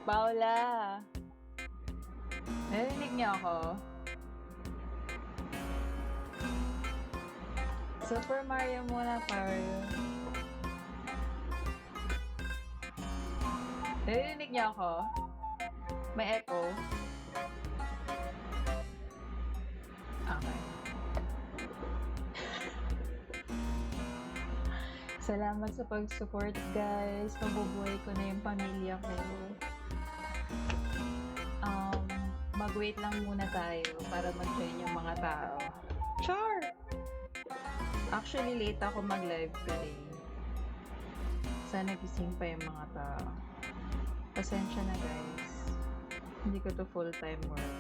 Paula! Narinig niyo ako? Super Mario muna, Mario. Narinig niyo ako? May echo? Okay. Salamat sa pag-support, guys. Mabubuhay ko na yung pamilya ko. Mag-wait lang muna tayo para mag-join yung mga tao. Char! Actually, late ako mag-live today. Sana gising pa yung mga tao. Pasensya na, guys. Hindi ko to full-time work.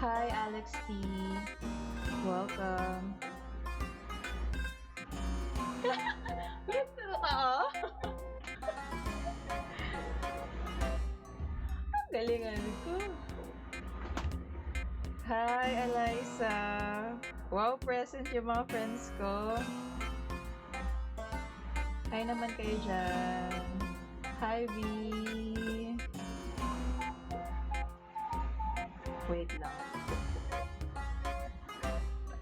Hi, Alex T. Welcome. Gusto ka, oh? Galingan ko. Hi, Eliza. Wow, present yung mga friends ko. Hi naman kayo dyan. Hi, V. Wait lang.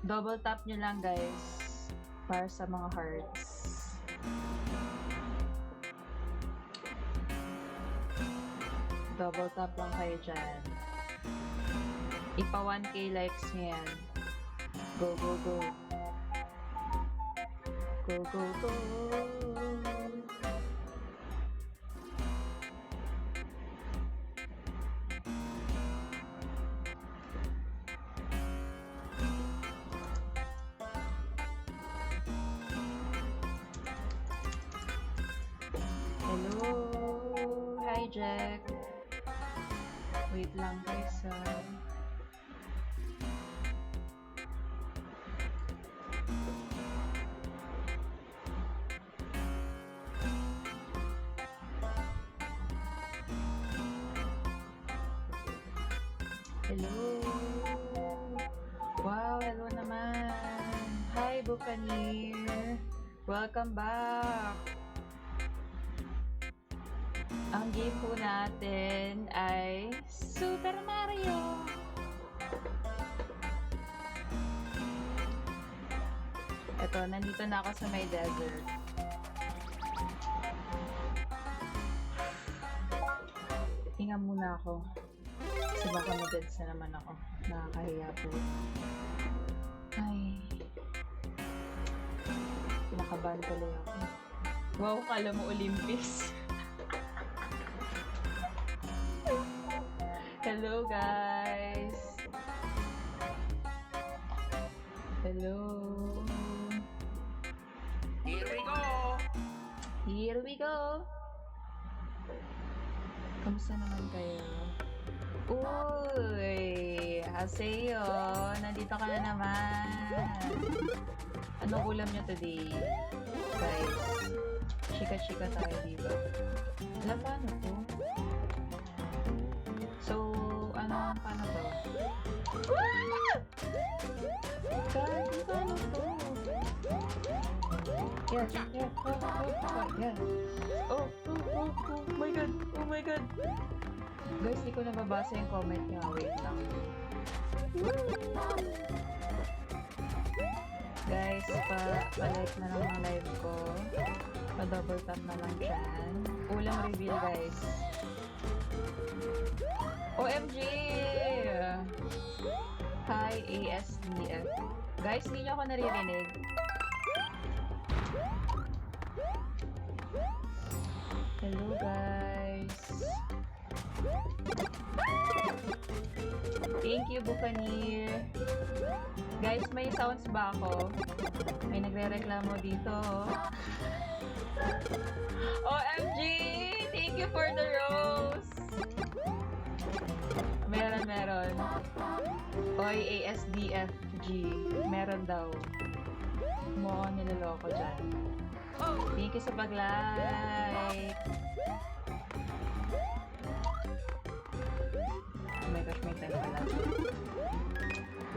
Double tap nyo lang, guys. Para sa mga hearts. Double tap lang kayo dyan. Ipa 1K likes nyo yan. Go, go, go. Go, go, go. Hello. Hi, Jack. Wait lang guys, Hello. Wow, hello naman. Hi, Buccaneer. Welcome back. Ang game po natin ay Super Mario. Eto, nandito na ako sa may desert. Hinga muna ako. Kasi baka mag-deads na naman ako. Nakakahiya po. Ay. Pinakabahan tuloy ako. Wow, kala mo Olympus. Hello guys! Hello! Here we go! Here we go! Kamusta naman kayo? Uy! Haseyo! Nandito ka na naman! Anong ulam niyo today? Guys, chika-chika tayo dito. Alam paano to? Paano to? Guys, paano to? Yeah. Oh my god. Oh my god. Guys, di ko nababasa yung comment niya. Wait lang. Guys, pa-like na lang ang live ko. Pa-double tap na lang dyan. Ulam reveal, guys. OMG! Hi, ASDF. Guys, hindi nyo ako naririnig. Hello, guys. Thank you, Buccaneer. Guys, may sounds ba ako? May nagre-reklamo dito. OMG! Thank you for the rose! Meron. Oy, ASDFG. Meron daw. Mo niloloko dyan. Thank you sa pag-like. Oh my gosh, may time pala.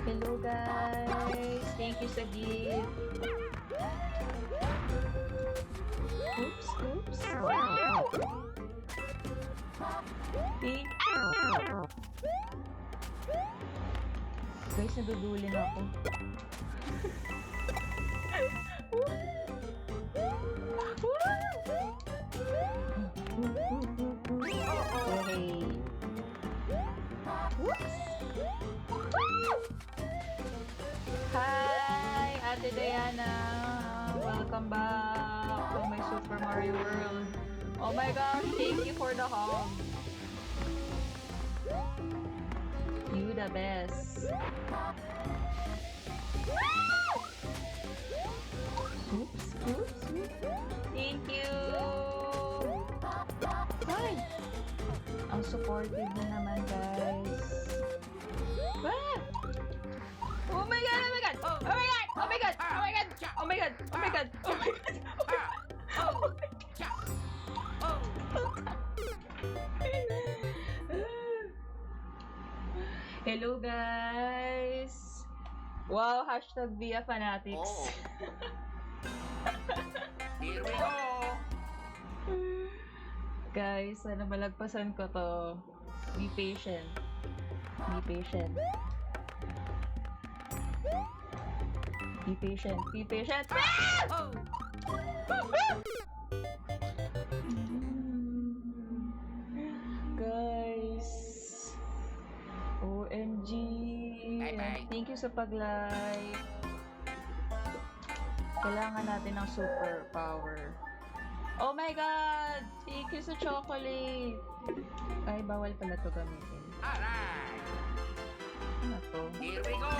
Hello guys! Thank you sa gift. Oops. Eh. Guys, nadudulin ako. Okay. Hi, Ate Diana. Welcome back to my Super Mario World. Oh my gosh, thank you for the hug. You the best. Oops, oops, oops. Thank you. Hi. Ang supportive na naman, guys. Ah! Oh my god, oh my god, oh my god, oh my god, oh my god, oh my god, oh my god, oh my god, oh my god. Hello guys. Wow, hashtag Via Fanatics. Here we go. Guys, sana malagpasan ko to. Be patient. Be patient. Be patient. Be patient. Oh. Guys. OMG. Bye-bye. Thank you sa pag-like. Kailangan natin ng super power. Oh my god! Thank you sa chocolate. Ay, bawal pala to gamitin. Alright. Ano to? Here we go.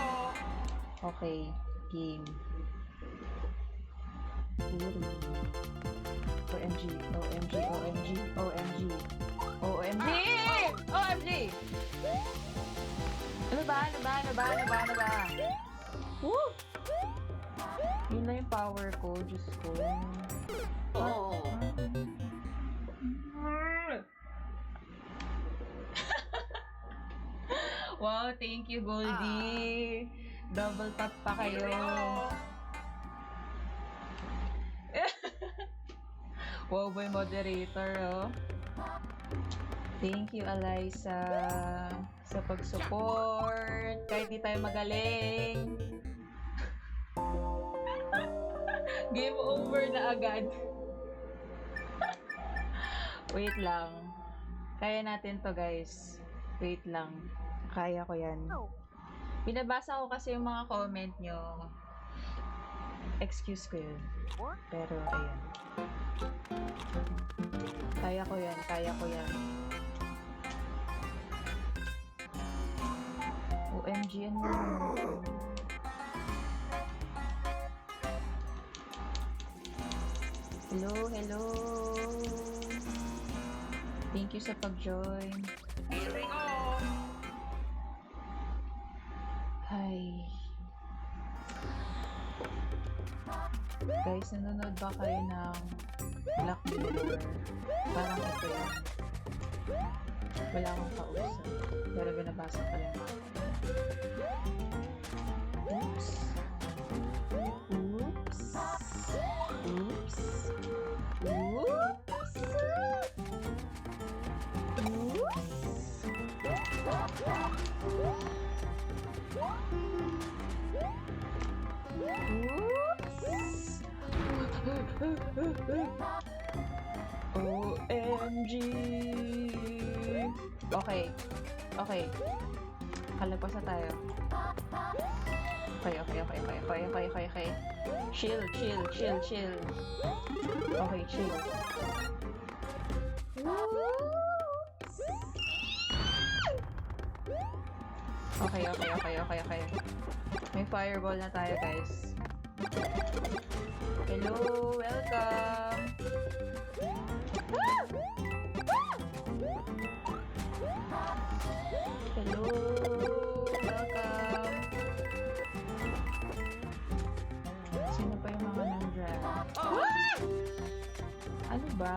Okay, game. OMG, OMG, OMG, OMG, OMG! OMG! Ano ba? Ano ba? Ano ba? Ano ba? Ano ba? Woo! Yun na yung power ko, Diyos ko. Oh. Wow, thank you, Goldie. Double tap pa Here kayo. we go. Wow, boy moderator, oh. Thank you, Eliza, sa pag-support. Kahit di tayo magaling. Game over na agad. Wait lang. Kaya natin to, guys. Wait lang. Kaya ko yan. Binabasa ko kasi yung mga comment nyo. Excuse ko yun. Pero, ayan. Kaya ko yan. Kaya ko yan. OMG, yan mo. Hello, hello. Thank you sa pag-join. Here we go. Hi. Guys, nanonood ba kayo ng Black Mirror? Parang ito yun. Wala akong kausap. Pero binabasa ko lang. Oops. Oops. Oops. Oops. OMG. Okay. Okay. Kalagpas na tayo. Okay, okay, okay, okay, okay, okay, okay, okay. Chill, chill, chill, chill. Okay, chill. Okay, okay, okay, okay, okay. May fireball na tayo, guys. Hello, welcome. Hello, welcome. Sino pa yung mga nandyan? Ano ba?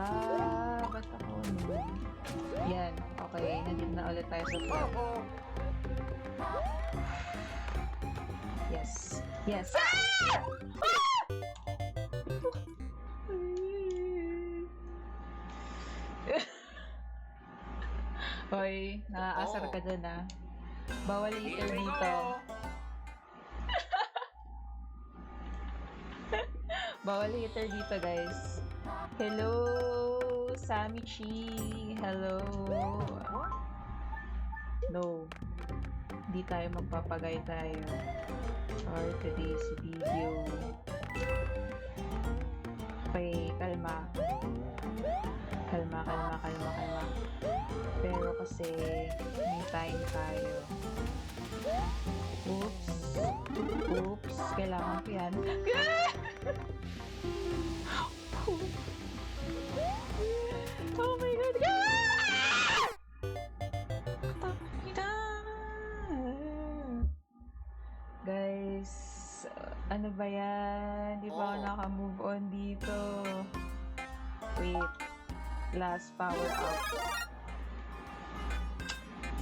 Ba't ako? Yan, okay. Nandito na ulit tayo sa floor. Yes. Yes. Hoy, naaasar ka dyan ah. Bawal hater Here we dito. go. Bawal hater dito, guys. Hello, Samichi. Hello. No. Hindi tayo magpapagay tayo for today's video. Okay, kalma. Kalma. Pero kasi may time tayo. Oops. Kailangan ko yan. Oh my god. Guys, ano ba yan? Di ba ako naka-move on dito? Wait. Last power up.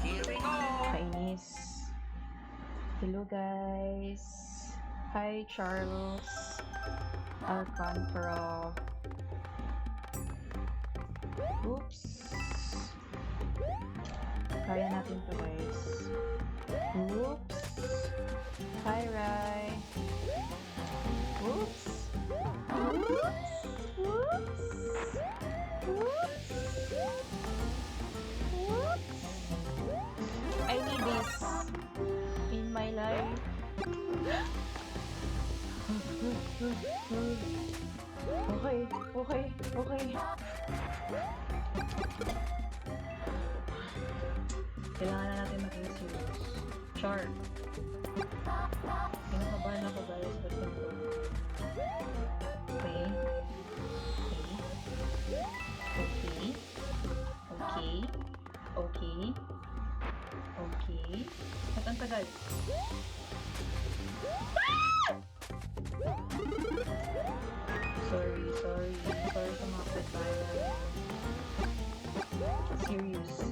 Here we go. Kainis. Hello guys. Hi Charles. Archon Pro. Oops. Kaya natin to guys. Oops. Hi Rai. Oops. I need this in my life. Okay. Kailangan na natin maging serious. Char. Kinakabahan ako guys. Ba't ganito? Okay. Ba't ang tagal? Sorry sa mga kapitbahay. Serious.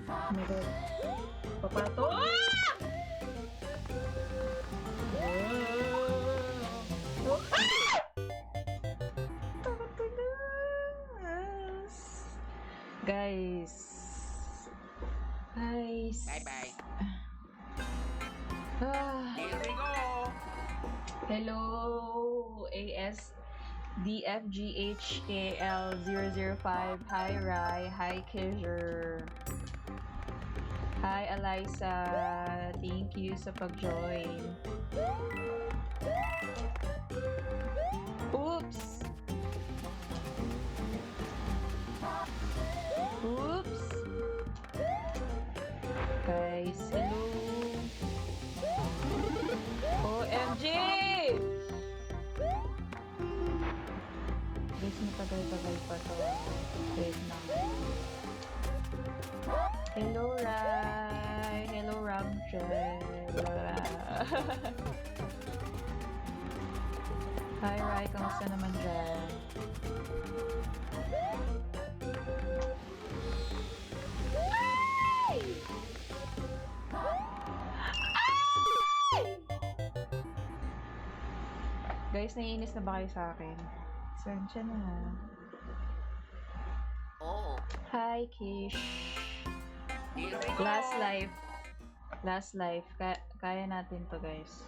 Oh my god. Papato! Guys. Bye-bye. Ah. Here we go. Hello, ASDFGHKL005. Hi, Rai. Hi, Kizer. Hi, Eliza. Thank you sa pag-join. Oops! Guys, hello. OMG! Guys, matagal-tagal pa to. Wait lang. Hello, Rai. Hello, Ramchel. Hi, Rai. Kamusta naman dyan? Guys, naiinis na ba kayo sa akin? Sensya na. Hi, Kish. Here we go. Last life. Kaya natin to, guys.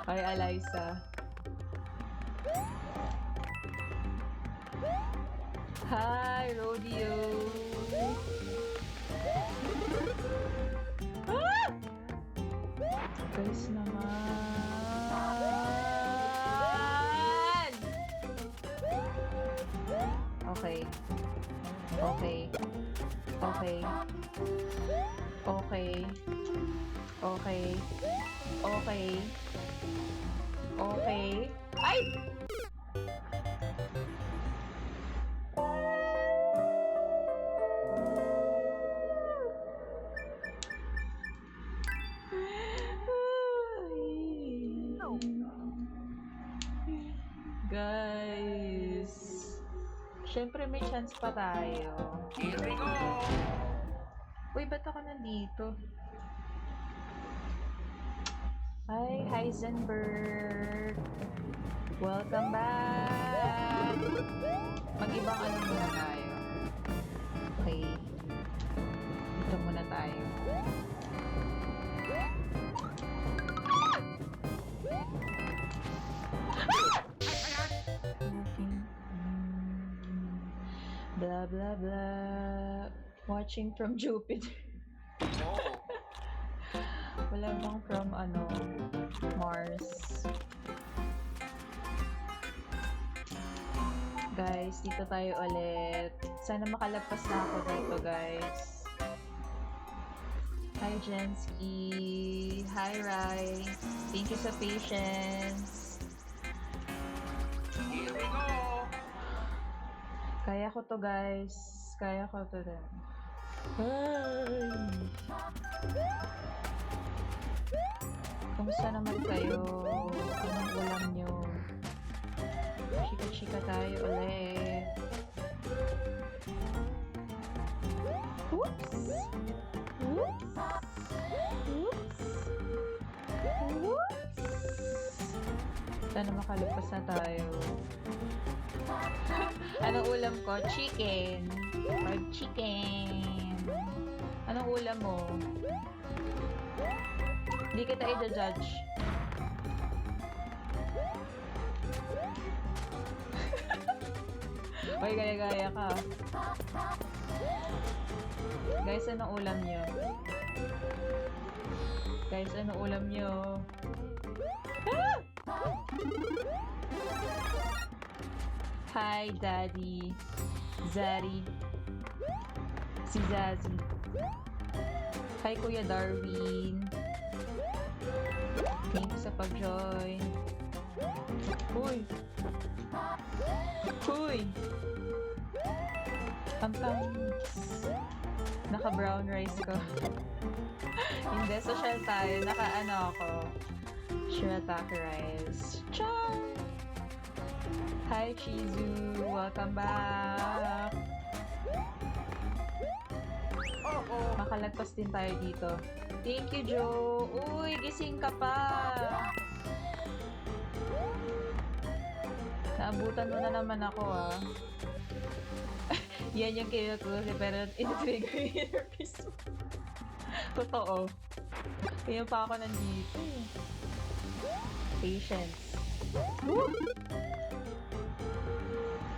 Hi, Eliza. Hi, Rodeo. Ah! Guys naman. Okay. Ay! Guys, syempre may chance pa tayo. Here we go. Uy, ba't ako nandito? Hi, Heisenberg! Welcome back! Mag-ibang ano muna tayo. Blah, blah, blah. Watching from Jupiter. Oh. Wala bang from, Mars? Guys, dito tayo ulit. Sana makalagpas na ako dito, guys. Hi, Jensky. Hi, Rai. Thank you sa patience. Here we go. Kaya ko to, guys. Kaya ko to din. Hey! Kumusta naman kayo? Anong ulam nyo? Chika-chika tayo ulit. Oops! Oops! Oops! Oops! Sana makalagpas na tayo. Anong ulam ko? Chicken. Fried chicken. Anong ulam mo? Hindi kita i-judge. Oy, gaya-gaya ka. Guys, anong ulam nyo? Guys, anong ulam nyo? Ah! Hi, Daddy. Zari. Si Zazi. Hi, Kuya Darwin. Thank you sa pag-join. Uy! Uy! Pampams. Naka-brown rice ko. Hindi, social tayo. Naka-ano ako. Shirataki rice. Char! Hi, Chizu! Welcome back! Oh. Makalagpas din tayo dito. Thank you, Joe! Uy, gising ka pa! Naabutan mo na naman ako, ah. Yan yung kinukusi, pero in-trigger yung earpiece mo. Totoo. Kaya pa ako nandito, eh. Patience. Woo!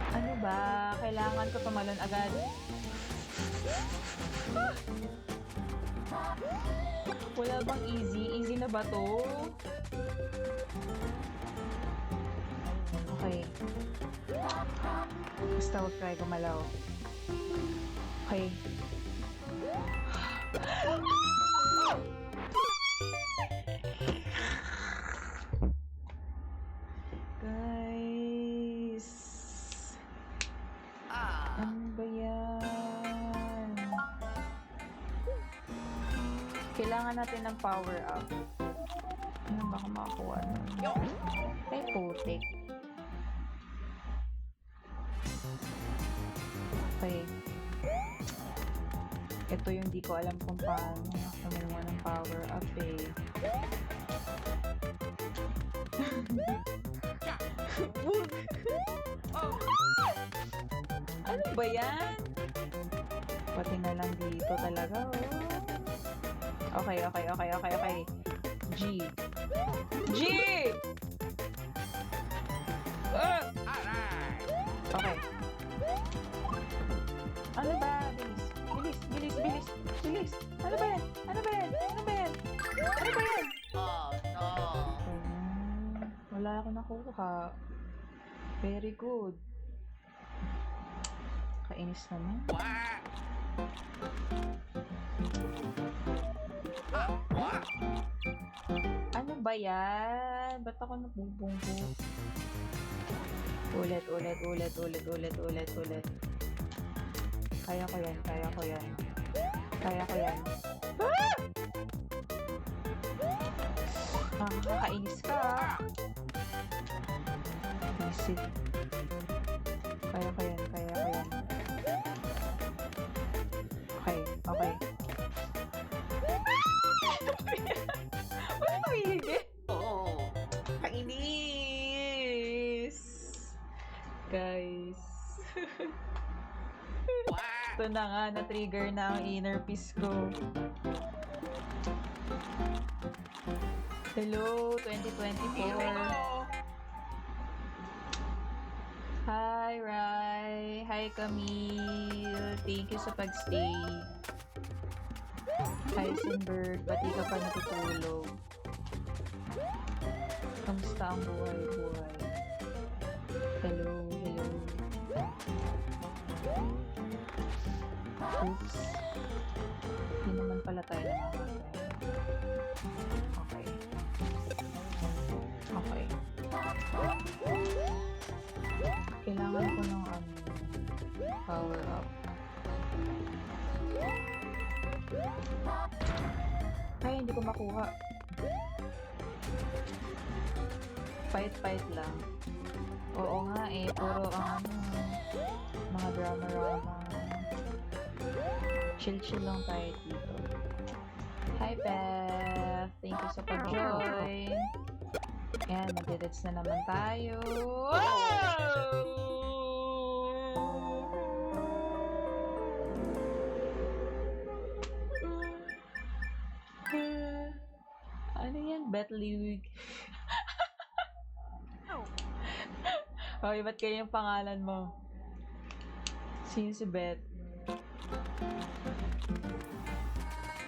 Ano ba? Kailangan ko tumalon agad. Wala bang easy? Easy na ba to? Okay. Basta huwag try gumalaw. Okay. Guys. Ano ba yan? Kailangan natin ng power up. Ano ba kung makakuha nun? Ay, putik. Okay. Ito yung di ko alam kung paano kumuha ng power up eh. Ano ba yan? Pati na lang dito talaga, oh. Okay. G. G! Alright. Okay. Ano ba? Bilis. Ano ba yan? Oh no. Wala ako nakuha. Very good. Kainis naman. What? What? Ano ba yan? Ba't ako nabubunggo? Ulit. Kaya ko yan. Ah! Nakakainis ka. Visit. Kaya ko yan. Okay. Ba't tumihigit? Oh. Kainis! Guys. What? Ito na nga, na-trigger na ang inner peace ko. Hello, Here we 2024. go. Hi, Rai. Hi Camille. Thank you sa pagstay. Heisenberg, pati ka pa natutulog. Kamusta ang buhay-buhay? Hello, hello. Oops. Hindi naman pala tayo namamatay. Okay. Okay. Kailangan ko ng power up. Ay, hindi ko makuha. Fight lang. Oo nga eh, puro ang mga drama-rama. Chill lang tayo dito. Hi Beth! Thank you sa pag-join. Ayan, mag-edits na naman tayo. Ano yan? Beth Liwig. Okay, ba't kaya yung pangalan mo? Sino si Beth?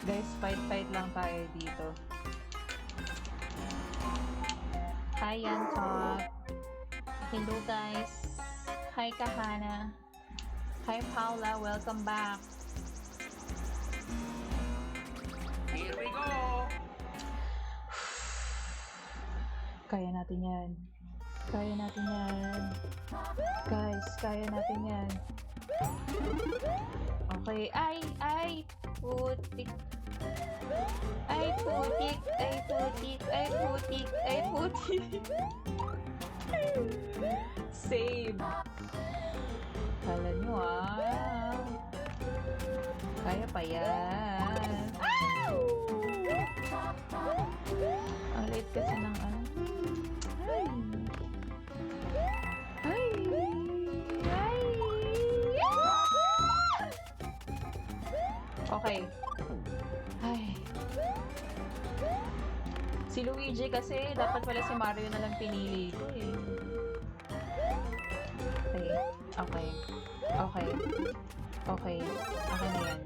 Guys, fight lang tayo dito. Hi, Yantok. Hello, guys. Hi, Kahana. Hi, Paula. Welcome back. Here we go. Kaya natin yan. Kaya natin yan. Guys, kaya natin yan. Okay. Ay! Putik. Ay, putik. Save. Kala nyo kaya pa yan. Ang late kasi ng Okay. Ay. Si Luigi kasi, dapat pala si Mario na lang pinili ko eh. Okay. Akin na yan.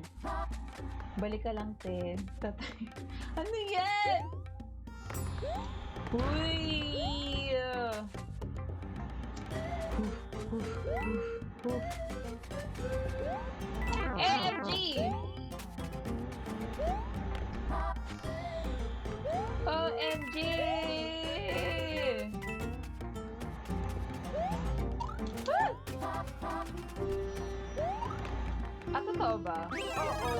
Balik ka lang, te. Tatay. Ano yan? Uy! AMG! OMG! Totoo ba? Oo.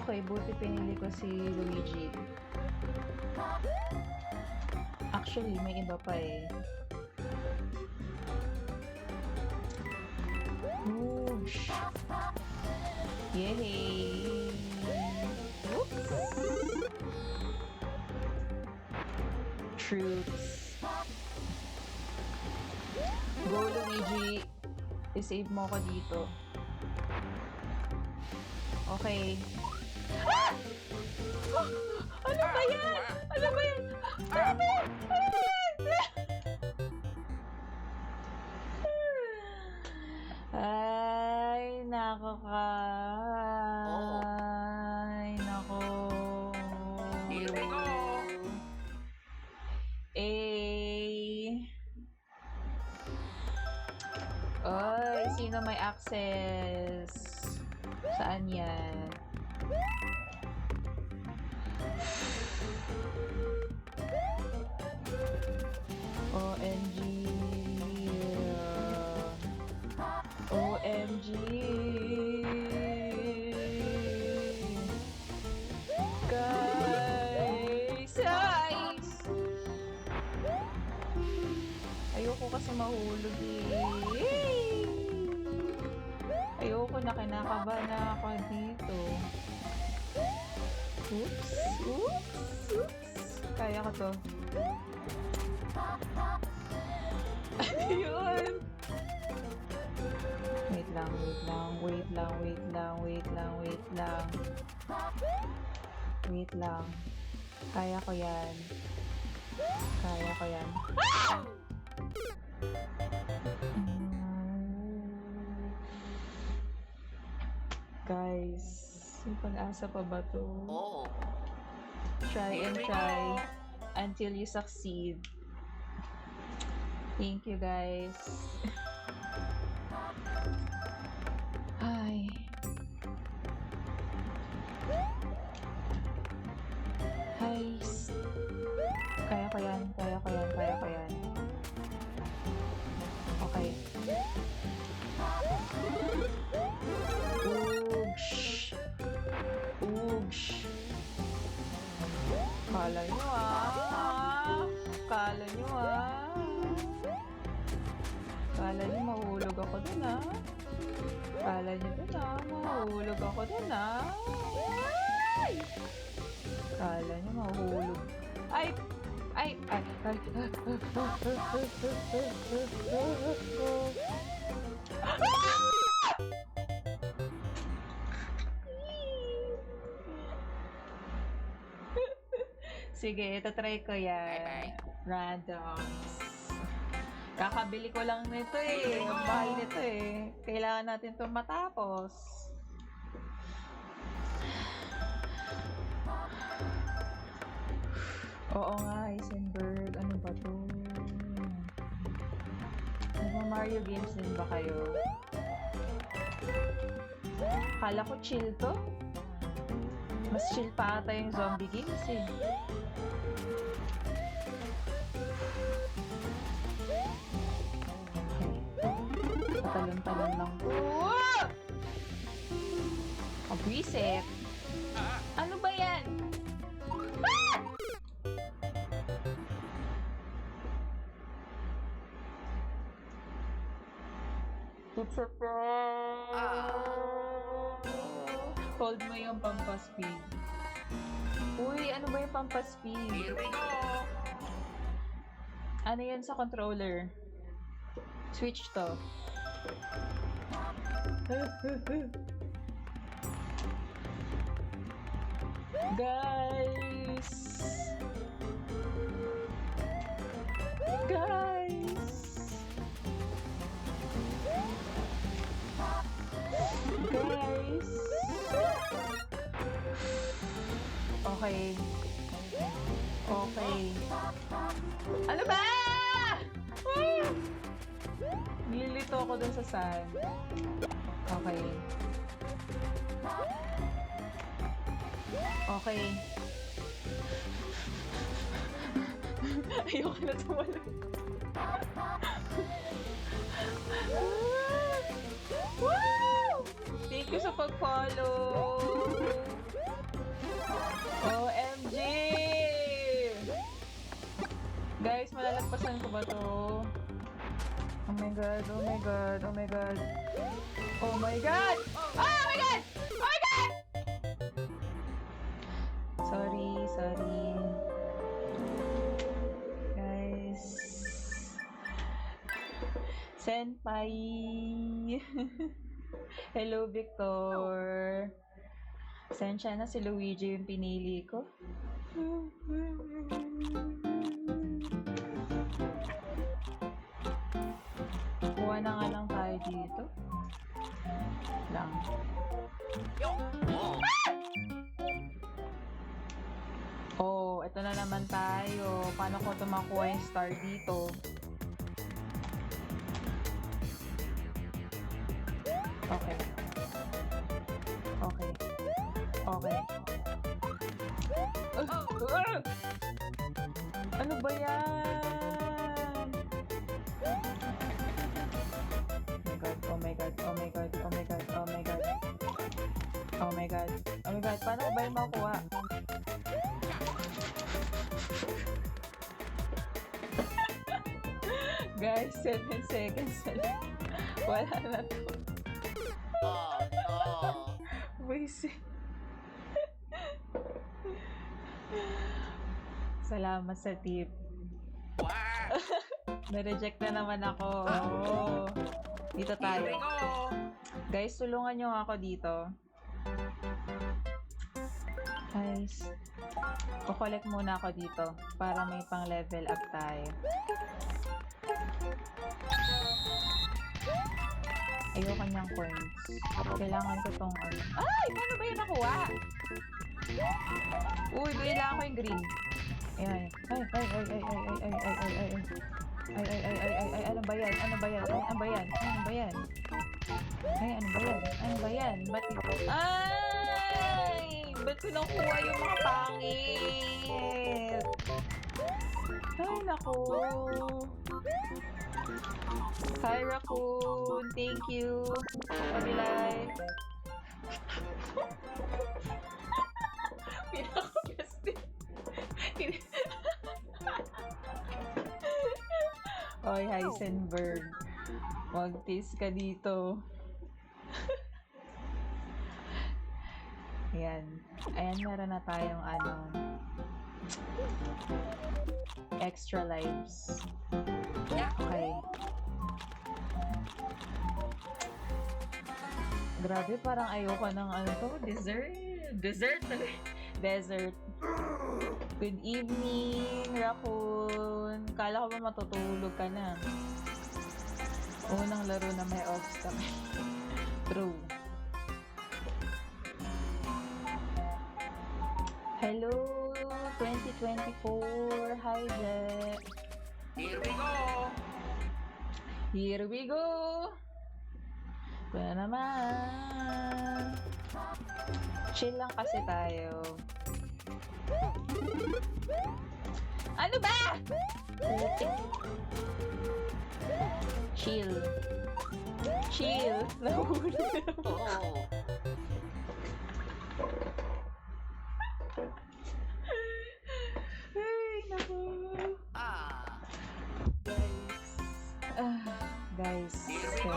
Okay, buti pinili ko si Luigi. Actually, may iba pa eh. Whoosh! Yay! Whoops! Troops. Go, Luigi! I-save mo ko dito. Okay. Ah! Oh, ano ba yan? Ano ba yan? Ano ba yan? Ay, nako ka. Ay, nako. Here we go. Oy, sino may access? Saan yan? OMG. OMG. Guys! Ayoko kasi mahulog eh. Ayoko na, kinakaba na ako dito. Oops. Kaya ko to. Ano yun? Wait lang. Kaya ko yan. Guys, may pag-asa pa ba to? Oh. Try Here and we try go. until you succeed. Thank you, guys. Ay. Ay. Kaya ko yan, kaya ko yan, kaya ko yan. Okay. Oogs. Oogs. Kala nyo Kala nyo Kala nyo mahulog ako dun Kala nyo dun mahulog ako dun Ay! Kala nyo mahulog. Ay! Ay! Ay! Ay! Sige, itatry ko yan. Bye-bye. Randoms. Kakabili ko lang nito eh. Ang mahal nito eh. Kailangan natin itong matapos. Oo nga, Heisenberg. Ano ba to? Mario games din ba kayo? Kala ko chill to. Mas chill pa ata yung zombie games eh. Patalon-talon lang po. Abwisit. Ano ba yan? Ah! It's a Hold mo yung pampaspeed. Uy, ano ba yung pampaspeed? Here we go. Ano yan sa controller? Switch to. Guys! Guys! Guys! Okay. Okay. Ano ba? Nililito ako dun sa sand. Okay. Okay. Ayoko na tumalon. Woo! Thank you sa pag-follow. OMG! Guys, malalagpasan ko ba to? Oh my god, oh my god, oh my god. Oh my god! Oh my god! Oh my god! Sorry, sorry. Guys. Senpai. Hello, Victor. Sensya na si Luigi yung pinili ko. Kuha na nga lang tayo dito. Lang. Oh, ito na naman tayo. Paano ko ito makuha yung star dito? Okay. Okay. Okay. Ano ba yan? Oh my god, oh my god, oh my god, oh my god, oh my god. Oh my god, oh my god, paano ko ba yung makuha? Guys, 7 seconds na lang. Wala na to. Oh no. Wasted. Salamat sa tip. Wow. Na-reject na naman ako. Oh. Dito Here tayo. we go. Guys, tulungan nyo ako dito. Guys, kukolect muna ako dito para may pang level up tayo. Ayoko niyang coins. Kailangan ko tong ano. Ay! Paano ba yun nakuha? Uy, kailangan ko yung green. Ayan. Ay, ay, ay, ay, ay, ay, ay, ay, ay, ay, ay. Ay, ay, ay, ay, ay, ay, ano ba yan? Ano ba yan? Ay, ano ba yan? Ano ba yan? Ay, ano ba yan? Ano ba yan? Ba't ay! Ba't ko nakuha yung mga pangit? Ay, naku. Hi, Raccoon. Thank you. Pag-like. Pinaka-best. Oy, Heisenberg. Mag-taste ka dito. Ayan. Ayan, meron na tayong ano, extra lives. Okay. Grabe, parang ayoko ng ano to, dessert. Dessert. Desert. Good evening, Raccoon. Kala ko ba matutulog ka na? Unang laro na may offs kami. True. Hello, 2024. Hi, Jet. Here we go! Here we go! Ito na naman. Chill lang kasi tayo. Ano ba? Putik. Chill. Chill. Nahulog na naman. Oh! Ay, naku. Ah! Guys, Here we go.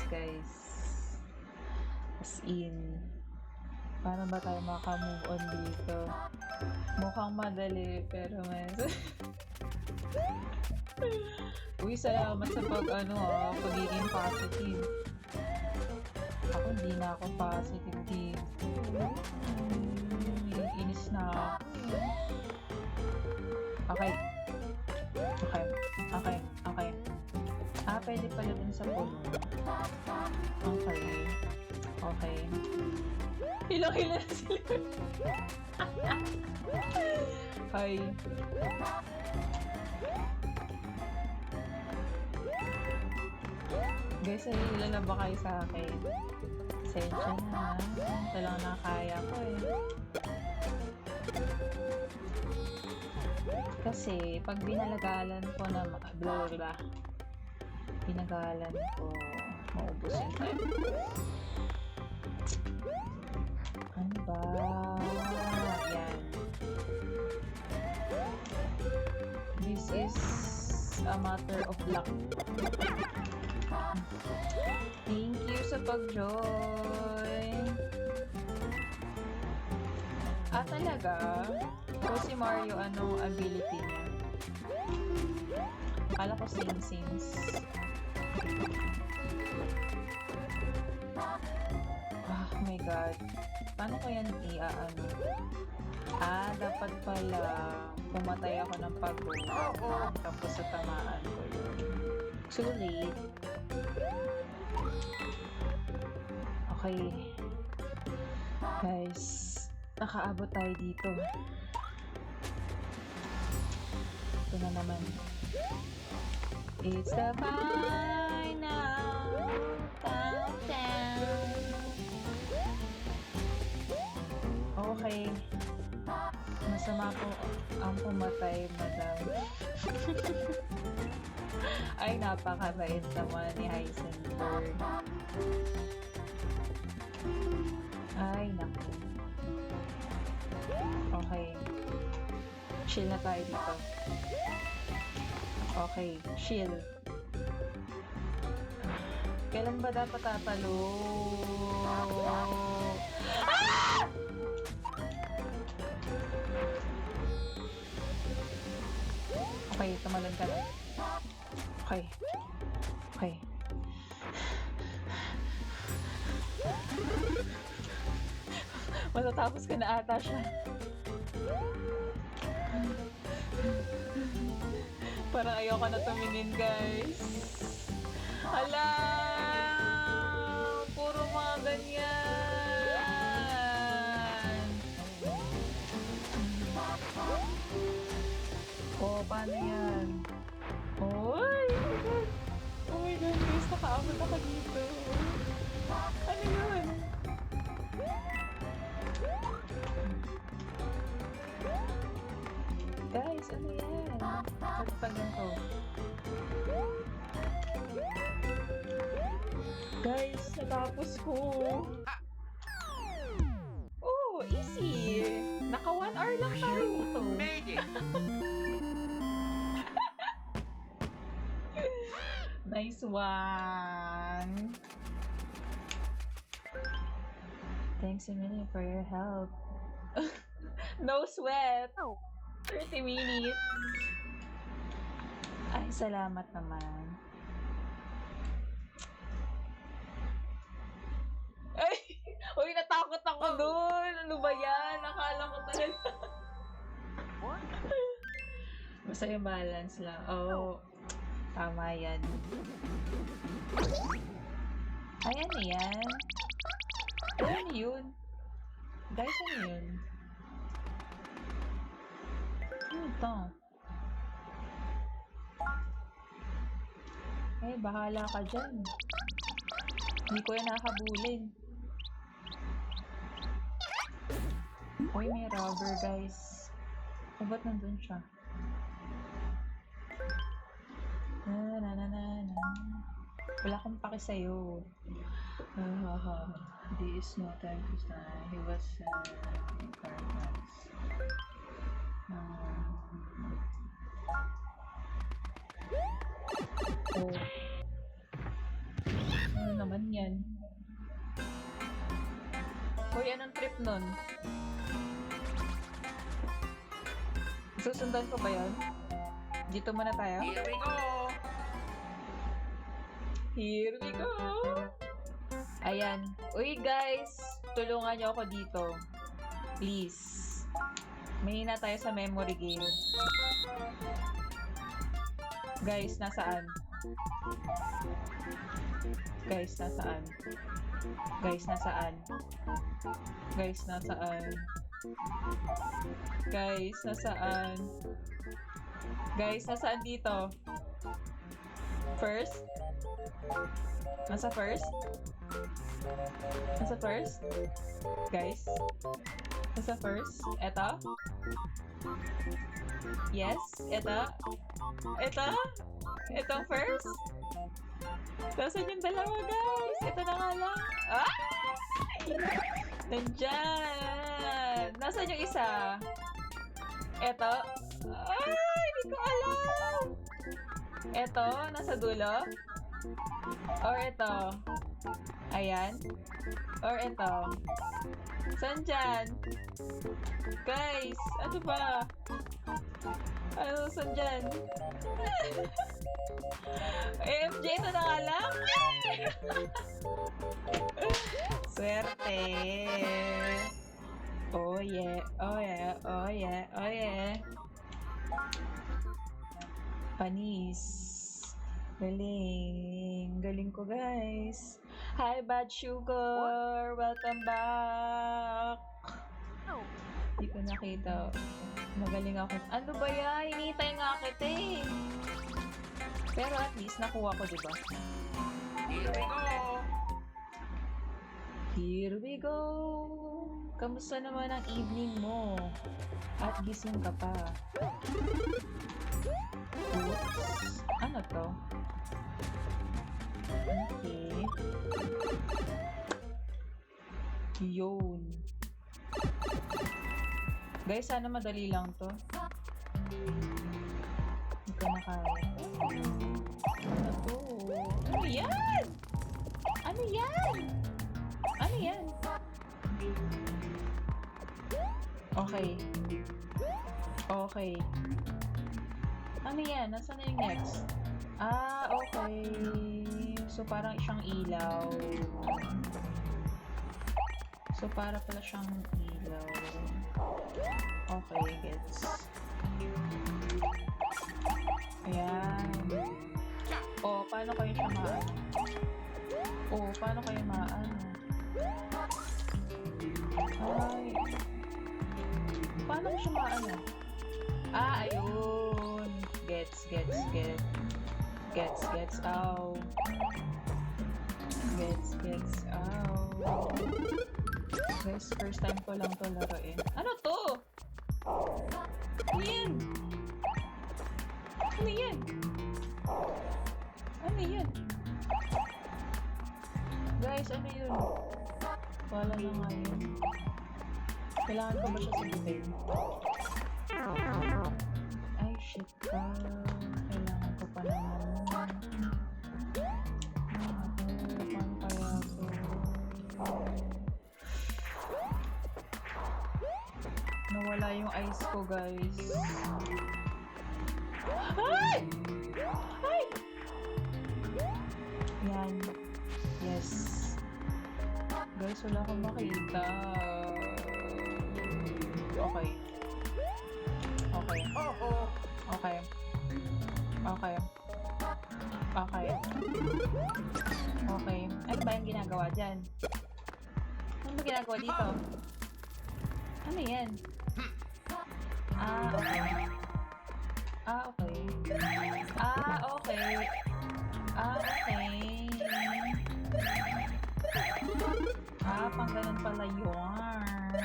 guys. As in, paano ba tayo maka-move on dito? Mukhang madali, pero uy, salamat sa pagiging positive. Ako, hindi na ako positive dito. Inis na ako. Okay. Pwede pala dun sa puno. Okay. Hila-hila na sila. Hi. Guys, hila na ba kayo sa akin? Sensya na. Ito lang nakakaya ko eh. Kasi, pag binalagalan ko na pinagalan ko, maubos yung time ko. Ano ba? Yan. This is a matter of luck. Thank you sa pag-join. Talaga? So, si Mario, anong ability niya? Kala ko sing-sings. Oh my god. Paano ko yan i-ano? Dapat pala pumatay ako ng pag-go. Tapos sa tamaan ko yun. Too late. Okay. Guys, nakaabot tayo dito. Ito na naman. It's the final countdown. Okay. Masama po ang pumatay, madam. Ay, napakabait naman ni Heisenberg. Ay, naku. Okay. Chill na tayo dito. Okay, chill. Kailan ba dapat tatalo? Ah! Okay, tumalon ka na. Okay. Okay. Matatapos ka na ata siya. Parang ayoko na tumingin, guys. Hala! Natakot ako dito. Ano yun? Guys, ano yan? Ba't pa ganito? Guys, natapos ko. Oh, easy. Naka 1 hour lang tayo dito. Made it. Nice one. Thanks a million for your help. No sweat. 30 minutes. Ay, salamat naman. Ay! Uy, natakot ako dun! Ano ba yan? Nakala ko talaga. Basta yung balance lang. Oh, tama yan. Ay, ano yan? Ano yun? Guys, ano yun? Ano ito? Eh, bahala ka dyan. Hindi ko yan nakabulin. Uy, may rubber, guys. O, ba't nandun siya? Na. Wala akong paki sa'yo. This is no time to stand. He was in Carmas. Oh. Ano naman yan? Hoy, anong trip nun? Susundan ko ba yan? Dito muna tayo? Here we go. Here we go! Ayan. Uy, guys! Tulungan niyo ako dito. Please. Mahina tayo sa memory game. Guys, nasaan? Guys, nasaan? Guys, nasaan? Guys, nasaan? Guys, nasaan? Guys, nasaan dito? First? Nasa first? Nasa first? Guys? Nasa first? Eto? Yes? Eto? Eto? Etong first? Nasaan yung dalawa, guys? Ito na nga lang. Ah! Nandyan! Nasaan yung isa? Eto? Ay! Hindi ko alam! Eto? Nasa dulo? Or ito? Ayan? Or ito? Saan dyan? Guys! Ano ba? Ano? Saan dyan? AFJ, ito na nga lang? Swerte! Oh yeah! Oh yeah! Oh yeah! Oh yeah! Panis! Galing! Galing ko, guys! Hi, Bad Sugar! Welcome back! Hindi ko nakita. Magaling ako. Ano ba yan? Hinihintay nga kita eh. Pero at least nakuha ko, diba? Here we go. Here we go! Kamusta naman ang evening mo? At gising ka pa. Oops. Ano to? Okay. Yun. Guys, sana madali lang to. Hindi ko na kaya. Ano to? Ano yan? Ano yan? Ano yan? Okay. Okay. Ano yan? Nasaan na yung next? Ah, okay. So, parang siyang ilaw. So, para pala siyang ilaw. Okay, gets. Ayan. Oh, paano kayo siya maano? Oh, paano kayo maano? Ay. Paano ko siya maano? Ah, ayun. Gets. Ow. Guys, first time ko lang to laruin. Ano to? Ano yan? Ano yan? Ano yan? Guys, ano yun? Wala na nga yun. Kailangan ko ba siya sagutin? Ay, shit ka. Kailangan ko pa naman. Paano kaya to? Nawala yung ice ko, guys. Ay! Ay! Yan. Yes. Guys, wala akong makita. Okay. Okay. Okay. Okay. Okay. Okay. Ano ba yung ginagawa dyan? Ano ba ginagawa dito? Ano yan? Ah, okay. Ah, okay. Ah, okay. Ah, okay. Ah, pang ganun pala yun.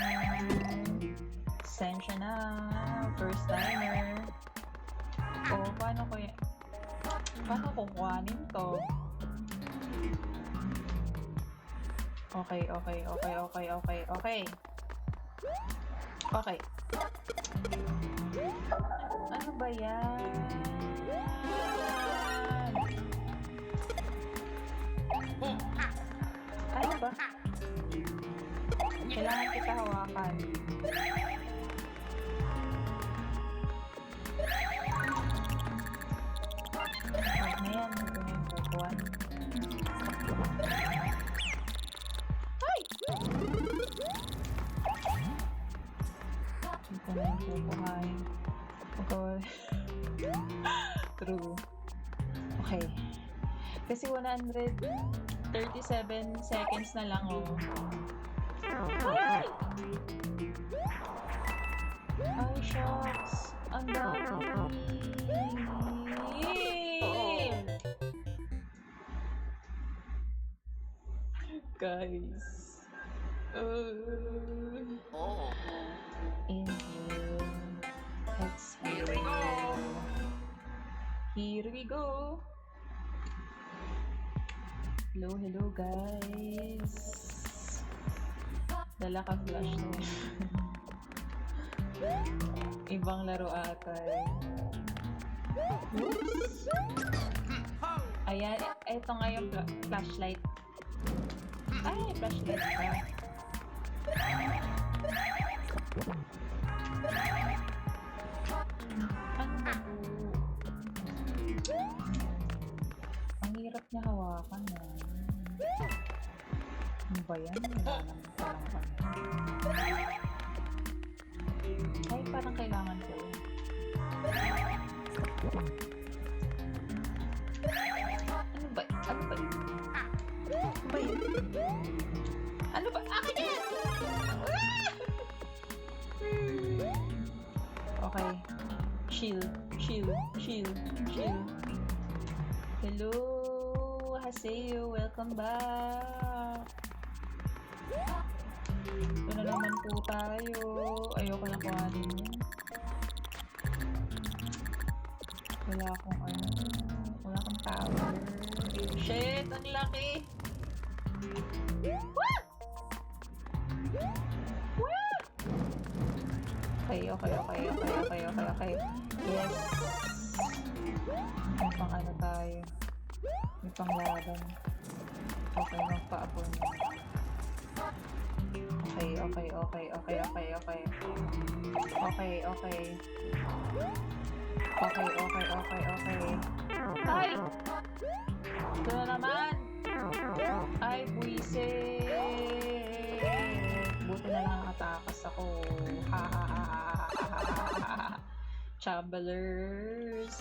Sensya na. First timer. O, paano ko yan? Paano kukuhanin to? Okay, okay, okay, okay, okay, okay. Okay. Ano ba yan? Ano ba? Kailangan kita hawakan. Huwag na yan. Ito na yung kukuhan. Ay! Ito na yung kukuhain. True. Okay. Kasi 137 seconds na lang, oh. Ay! Ay, shucks. Ang dami. Guys. Inhale. Exhale. Here we go. Here we go. Hello, hello guys. Dala ka flash na yun. Ibang laro ata eh. Oops! Ayan, eto nga yung flashlight. Ay, flashlight pa. Ano ba po? Ang hirap niya hawakan na. Ano ba yan? Wala naman palang kami. Ay, parang kailangan ko. Ano ba? Ano ba yun? Ano ba yun? Ano ba? Akin yan! Okay. Chill. Chill. Chill. Chill. Hello! Haseyo! Welcome back! Ito na naman po tayo. Ayoko na kuhanin yan. Wala akong ano. Wala akong power. Shit! Ang laki! Wah! Wah! Okay, okay, okay, okay, okay, okay, okay. Yes! May pang ano tayo. May pang laban. Okay, magpaabon. Okay, okay, okay, okay, okay, okay. Okay, okay. Okay, okay, okay, okay. Ay! Ito na naman! Ay, buwisit! Buti na lang nakatakas ako. Ha ha ha ha ha ha. Travelers!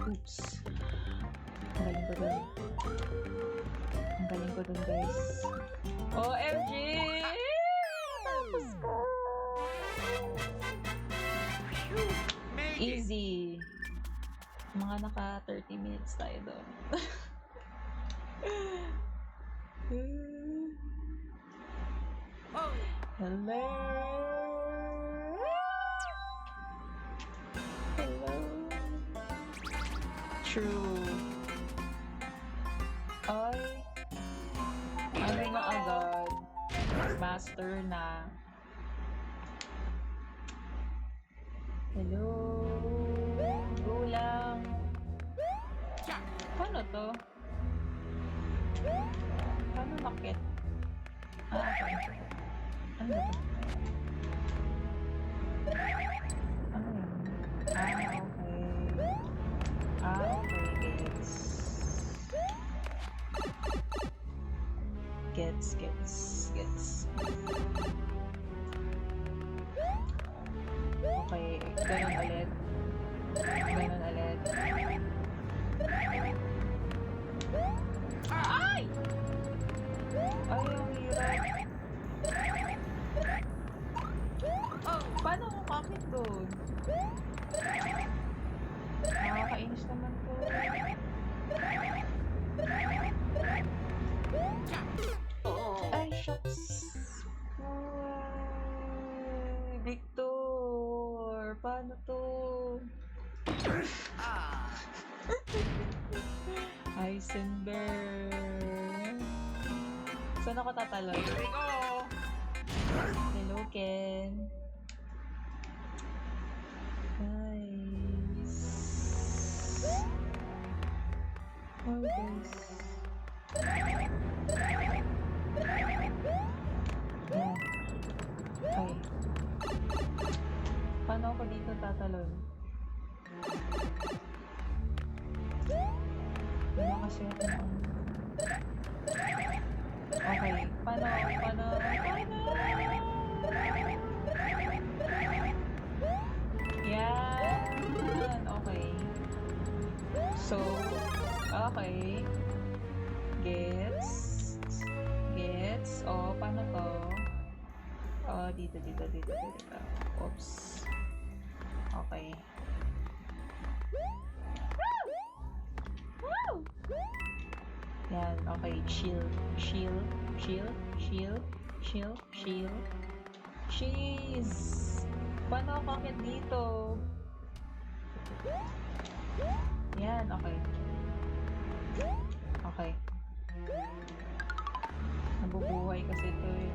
Oops. Ang galing ko dun. Ang galing ko dun, guys. OMG! Tapos ko! Made it. Easy. Mga naka 30 minutes tayo doon. Oh! Hello! Hello! True. Ay! Ano na agad? Master na. Hello! Go lang! Cha! Paano to? Paano nakit? Okay. Ano ba to? Ano yun? Okay, gets. Gets. Okay, ganun ulit. Ay! Ay, ang hirap. Paano ako kakit doon? Nakakainis naman to. Ay, shucks. Ay, Victor, paano to? Heisenberg. Saan ako tatalo? Here we go! Hello, Ken. Guys. Oh, guys. Yan. Ay. Paano ako dito tatalon? Wala kasi ako ng... Okay. Paano? Yan. Okay. So, okay. Gets. Oh, paano to? Oh, dito. Oops. Okay. Woo! Yan, okay. Chill. Cheese! Paano ako akit dito? Yan, okay. Okay. Nabubuhay kasi ito eh.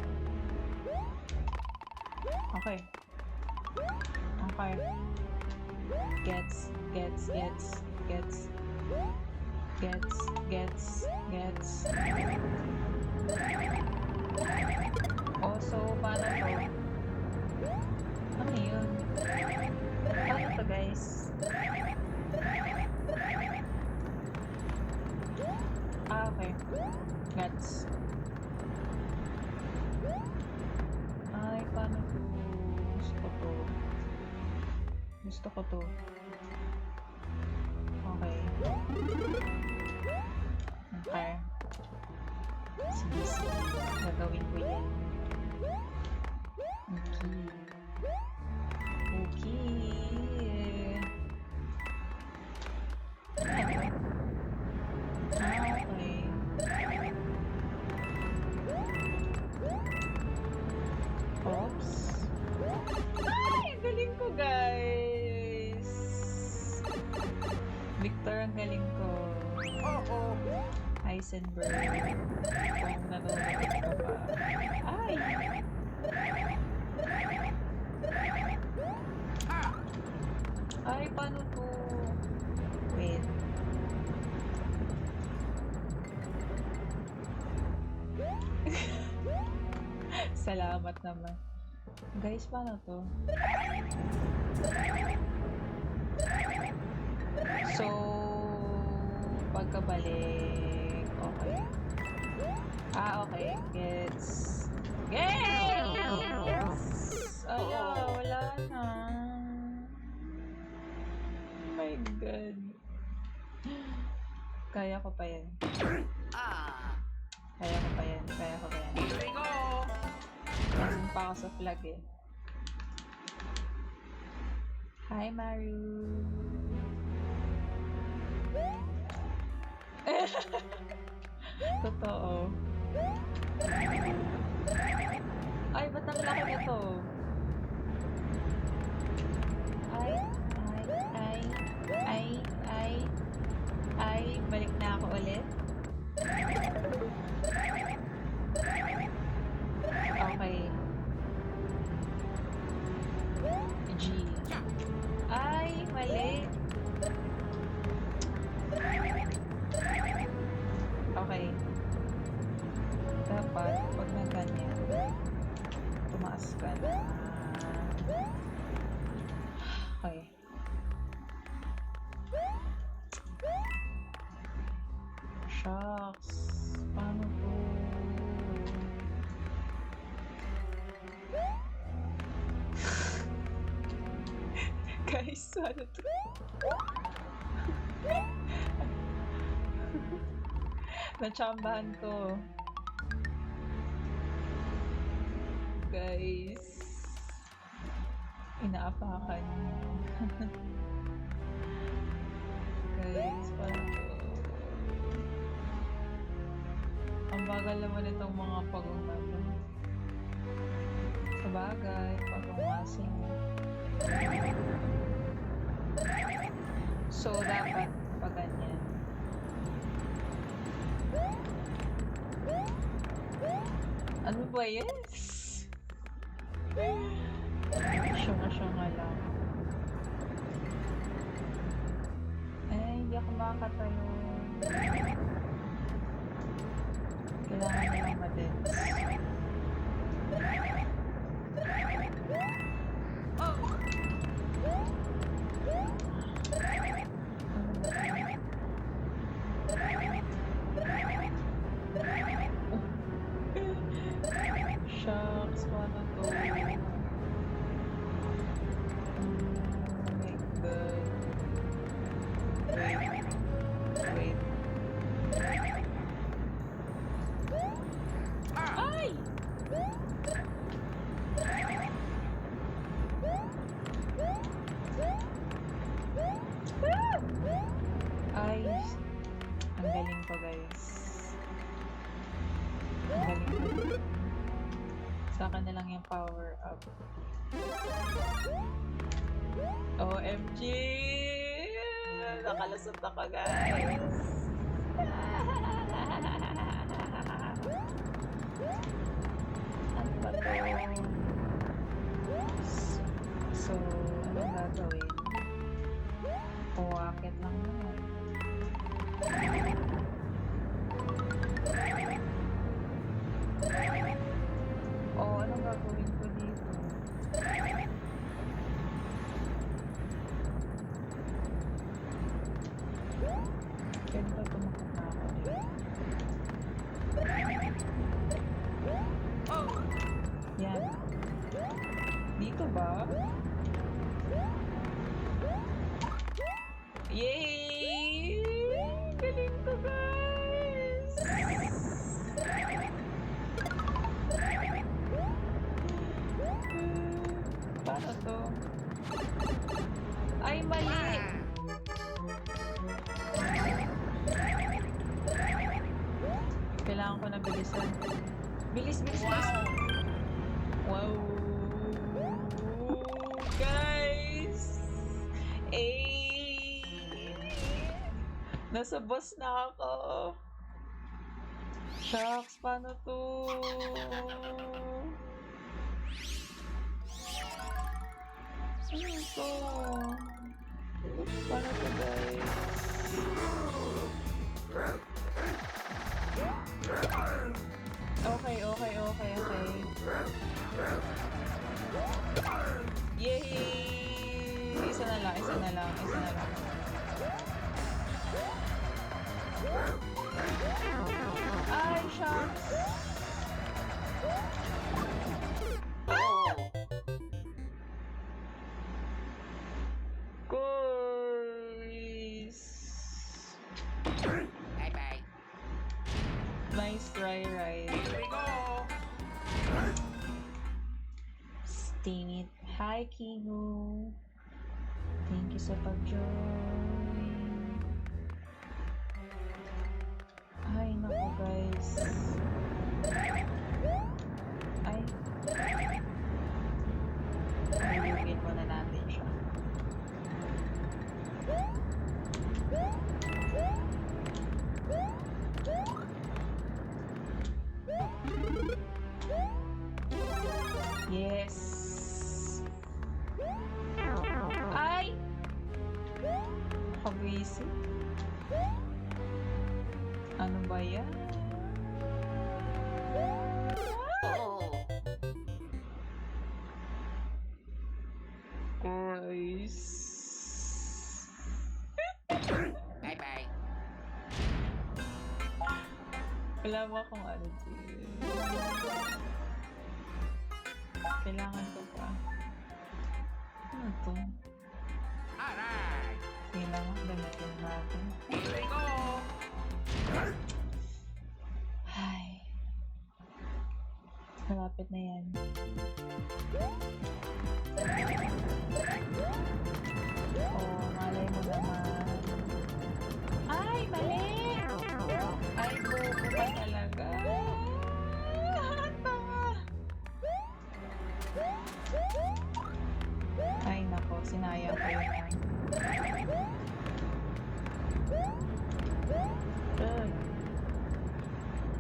Okay. Gets. Also, paano to? Ano yun? Paano to, guys? Okay. Gets. Ay, paano to? Gusto ko to. Okay. Sige. Gagawin ko yan. Okay. Okay. Oops. Ay, ang galing ko, guys. Victor, ang galing ko. Oh! Heisenberg. Kung nanonood ka pa. Ay! Ay, paano to? Wait. Salamat naman. Guys, paano to? So, pagkabalik, okay. Okay. Gets. Ala, wala na. Oh my God. Kaya ko pa yan. Kaya ko pa yan. Here we go! Nandun pa ako sa flag eh. Hi, Maru. Totoo. Ay, ba't ang laki nito? Ay, ay, ay, ay, ay, balik na ako ulit. Okay. G. Ay, mali. Okay. Dapat, pag na ganyan, tumaas ka na. Okay. Shucks. Paano to? Guys, ano to? Natsambahan ko. Guys. Inaapakan niyo. Guys, paano to? Ang bagal naman itong mga pag-umano. Sabagay, pag-umasing. So, dapat pag ganyan. Ano ba yes? Syunga-syunga lang. Eh, hindi ako makakatayo. Kailangan nilang madens. Shucks, paano to? Oh my god. Wait. Ay! Ay! Ang galing ko, guys. Ang galing ko. Sa akin na lang yung power up. OMG! Nakalusot ako, guys. Ano ba to? So, anong gagawin? Uwakit lang naman. Oh, anong gagawin ko dito? Pwede ba tumakot na ako dito? Yan. Dito ba? Yay! Galing ko, guys! Paano to? Ay, mali! Kailangan ko na bilisan. Bilis, bilis, bilis! Wow! Guys! Nasa boss na ako. Shucks, paano to? Ano to? Paano to, guys? Okay, okay, okay, okay. Yay! Isa na lang, isa na lang, isa na lang. Ay, shucks! Guys! Bye-bye. Nice try, right? Here we go. Sting it. Hi, Kingo. Thank you sa pag-join. Nakabwisit. Ano ba yan? Oh. Guys. Bye-bye. Wala ba akong ano din? Kailangan ko pa. Ano to? Alright. Sige na nga, gamitin natin. Here we go. Ay. Malapit na yan. Oh, malay mo naman. Ay, mali! Ay, bobo ka talaga. Tanga. Ay, nako. Sinayang ko yun. Ugh.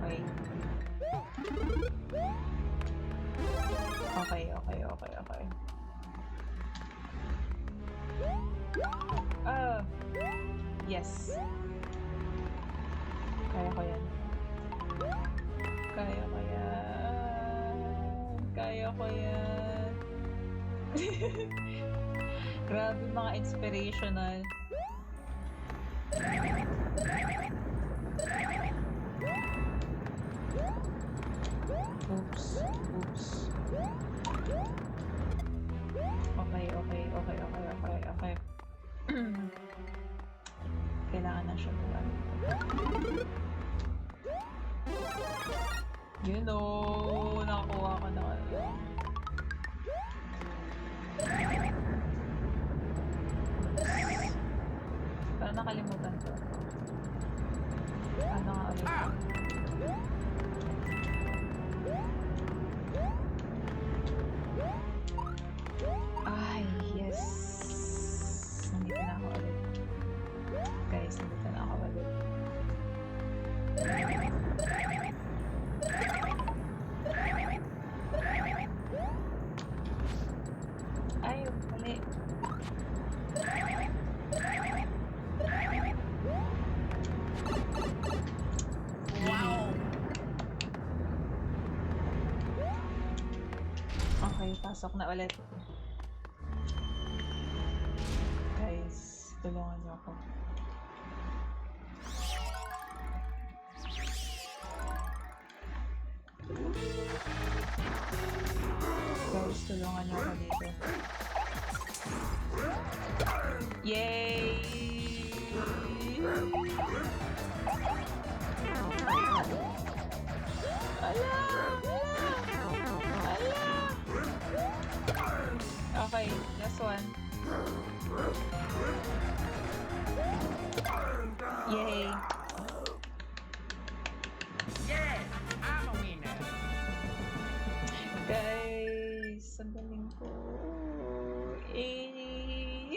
Wait. Okay. Yes. Kaya ko yan. Grabe, mga inspirational. Oops. Okay. Kailangan na siya gawin. You know, nakakuha ka na kayo. Parang nakalimutan ko. Ano nga ulit? Ay, yes. Nandito na ako ulit. Guys, nandito na ako ulit. Ay, mali. Wow. Okay, pasok na ulit. Guys, tulungan niyo ako. Guys, tulungan niyo ako dito. Yay! Okay, last one. Yay! Yes, I'm a winner. Guys, ang galing ko. Eh.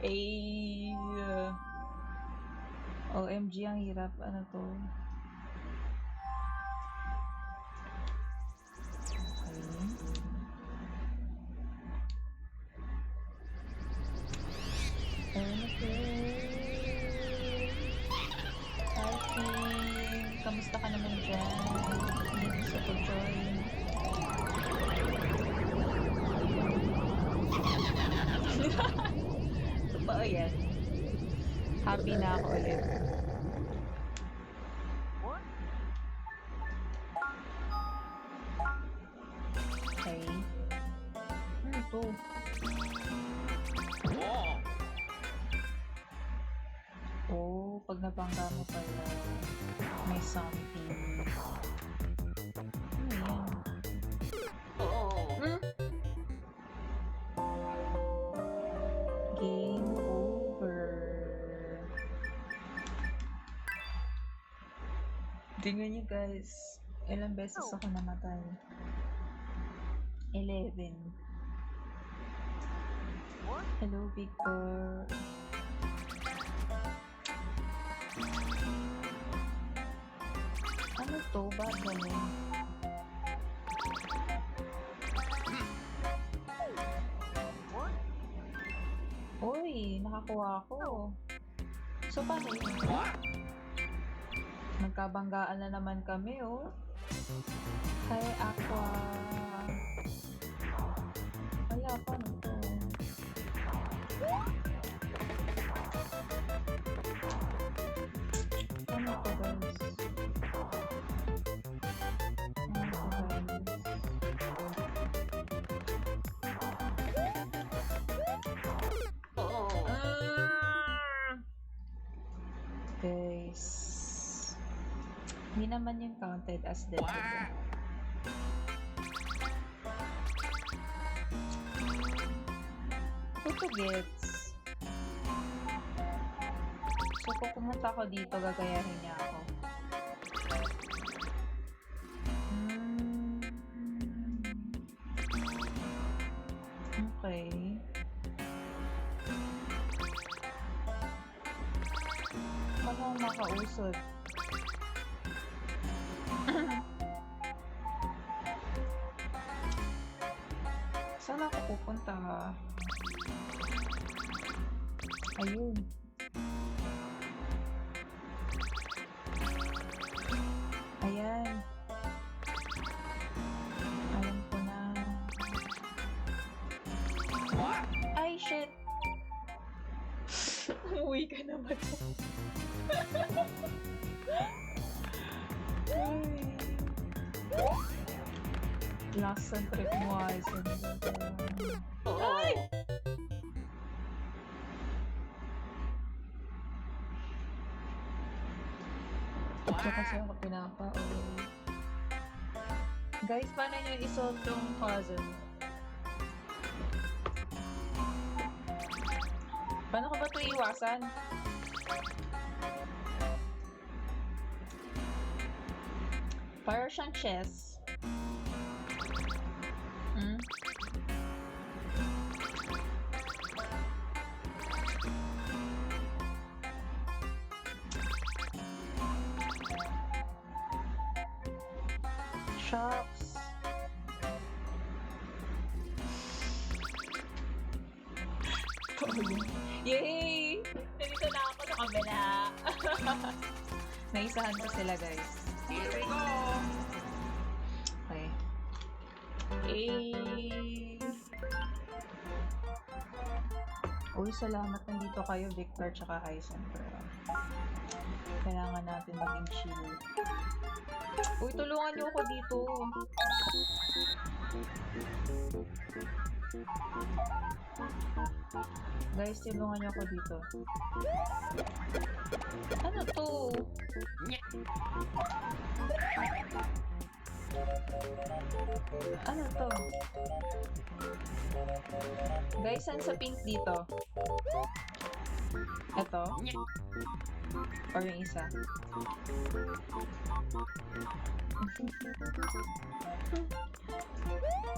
Eh. OMG, ang hirap. Ano to? Hi, King. Kamusta ka naman dyan? Hindi sa pag-join. Totoo yan. Happy na ako ulit. Okay. Ano to? Oh, pag nabangga mo pala, may something. Ano yan? Hmm? Game over. Tingnan niyo guys, ilang beses ako namatay. 11. Hello, Victor. Ano to? Ba't ganun? Uy, nakakuha ako. So, paano yun? What? Nagkabanggaan na naman kami, oh. Kay Aqua. Wala pa nito. Ano to, guys? Oh. Guys. Hindi naman yung counted as dead. What? Ito gets. So, kung pumunta ako dito, gagayahin niya ako. Hmm. Okay. Paano ako makausod? Saan ako pupunta? Ayun. Ayan. Alam ko na. What? Ay, shit! Umuwi ka na ba to? Ay. Last ang trip mo ay Oh. Ay! Ito kasi ako pinapa-uwi. Guys, paano nyo isolve tong puzzle? Paano ko ba ito iwasan? Para siyang chess. Hmm? Shucks. Yay! Nandito na ako sa kabila. Naisahan ko sila, guys. Here we go. Okay. Eh. Uy, salamat nandito kayo, Victor tsaka Heisenberg. Kailangan natin maging chill. Uy, tulungan niyo ako dito. Guys, tulungan niyo ako dito. Ano to? Ano to? Guys, saan sa pink dito? Ito? Or yung isa?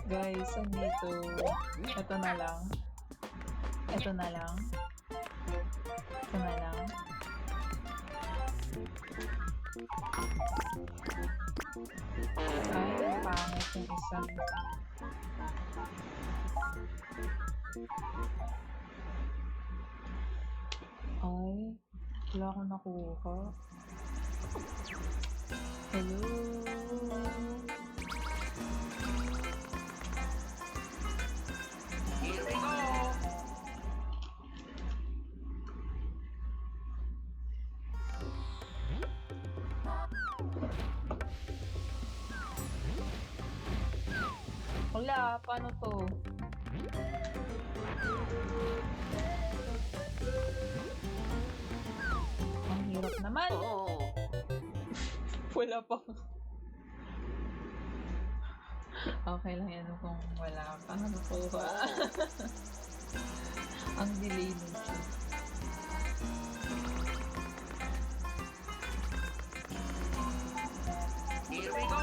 Guys, saan dito? Ito na lang. Ito na lang. Ito na lang. Ay, pangit yung isa. Ay, wala akong nakuha. Hello? Here we go. Wala, paano to? Ang hirap naman. Oh. Wala pa. Okay lang yan kung wala pa nakuha. Ang delay nito. Here we go.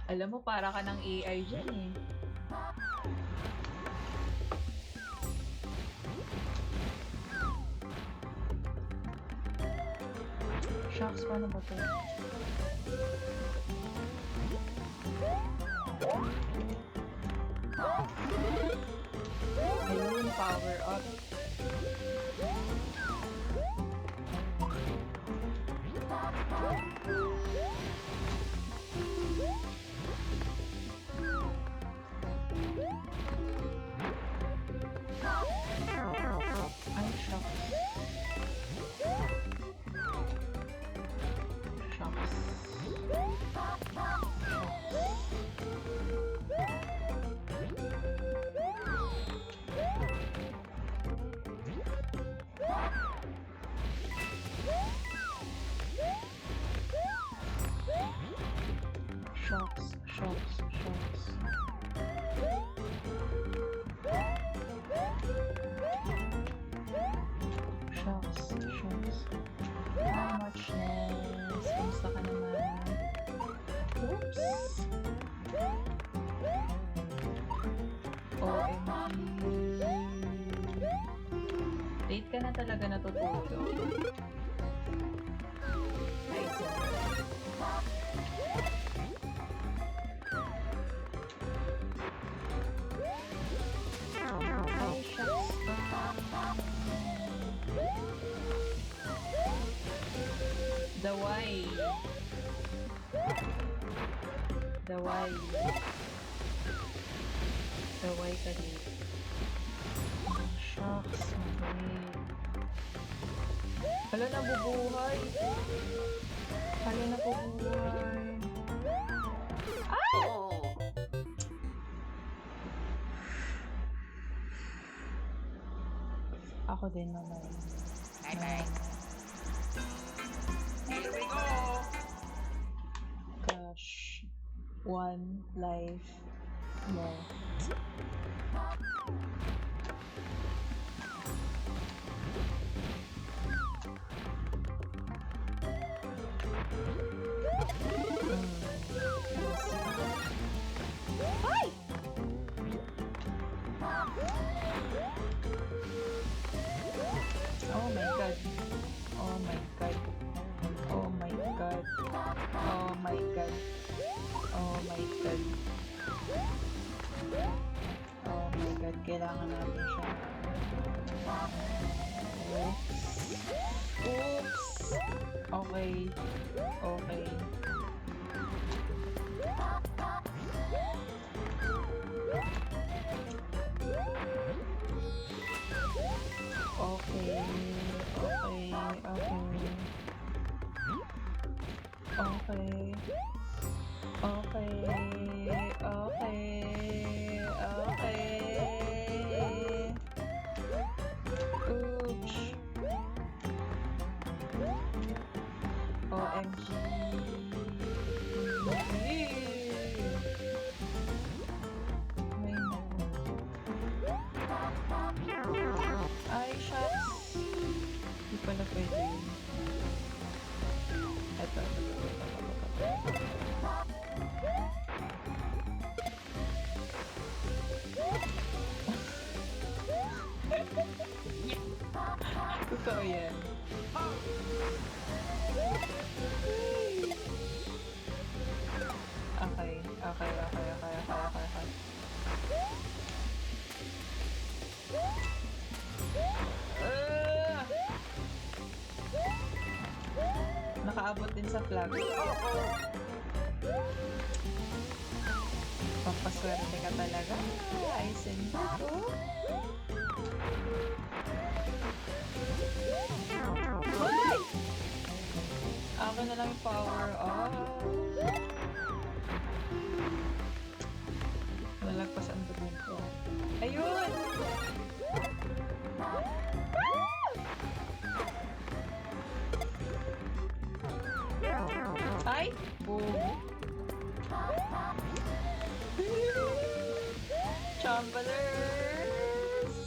Alam mo, para ka ng AI dyan eh. Shucks, paano ba to? Shocks, shocks, shocks. Shocks, shocks. How much ness? Kamusta ka naman? Oops! OMG. Late ka na talaga natutulog. Nice. Ay, shucks. The why. The why. The why ka dito. Shucks, okay. Hala, nabubuhay. Hala, nabubuhay. Oh. Ako din naman. Bye-bye. Here we go. Gosh. One life more. Ay! Oh my god. Oh my god. Oh my god. Oh my god. Oh my god. Oh my god. Kailangan natin siya. Oops. Oops. Okay. Okay. Okay. Okay. Okay. Okay. Okay. Okay. Okay. Oops. OMG. Ay, naku. Ay, shucks. Hindi pala pwede yun. Ito. Totoo yan. Okay. Ah! Nakaabot din sa flag. Papaswerte ka talaga. Eisenberg, oh. Ay! Akin na lang yung power up. Nalagpas ang dugo ko. Ayun! Ay! Boom! Chambalers!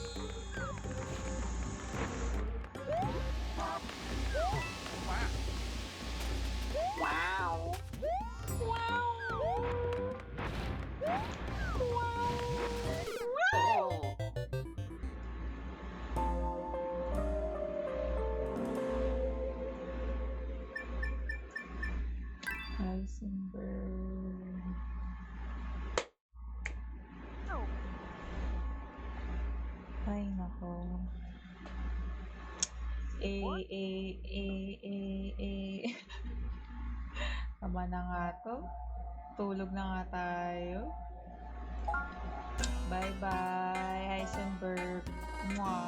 Wow! Wow! Oh. Heisenberg. Ay, nako. Tama na nga to. Tulog na nga tayo. Bye-bye, Heisenberg. Mwah.